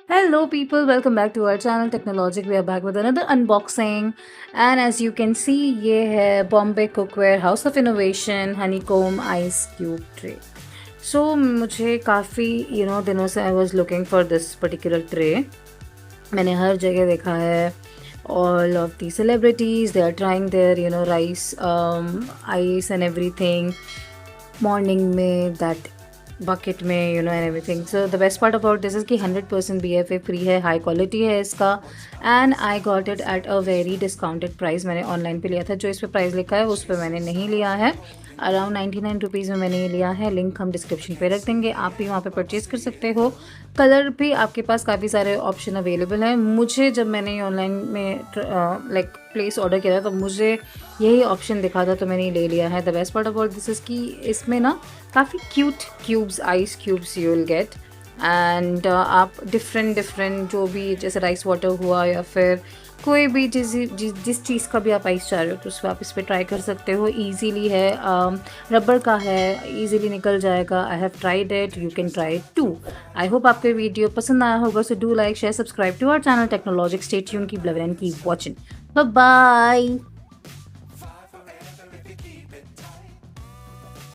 Hello, people. Welcome back to our channel Technologic. We are back with another unboxing, and as you can see, ये है Bombay Cookware House of Innovation Honeycomb Ice Cube Tray. So मुझे काफ़ी दिनों से I was looking for this particular tray. मैंने हर जगह देखा है. All of the celebrities, they are trying their rice ice and everything. Morning में that बकेट में and everything. So the best part about this is कि 100% BFA free है, high quality है इसका, and I got it at a very discounted price. मैंने online पे लिया था, जो इस पर प्राइस लिखा है उस पर मैंने नहीं लिया है. अराउंड 99 रुपीज़ में मैंने ये लिया है. लिंक हम डिस्क्रिप्शन पे रख देंगे, आप भी वहाँ पे परचेज़ कर सकते हो. कलर भी आपके पास काफ़ी सारे ऑप्शन अवेलेबल हैं. मुझे जब मैंने ऑनलाइन में लाइक प्लेस ऑर्डर किया था तो मुझे यही ऑप्शन दिखा था, तो मैंने ले लिया है. The best part about this is कि इसमें ना काफ़ी cute cubes, ice cubes you will get. And आप डिफरेंट जो भी, जैसे राइस वाटर हुआ या फिर कोई भी जिस चीज़ का भी आप आइस चाह रहे हो तो उसको आप इस पर ट्राई कर सकते हो. ईजीली है, रबर का है, ईजीली निकल जाएगा. I have tried it, you can try it too. I hope आपको वीडियो पसंद आया होगा. So do like, share, subscribe to our channel Technologic. Stay tune, keep loving and keep watching. Bye bye.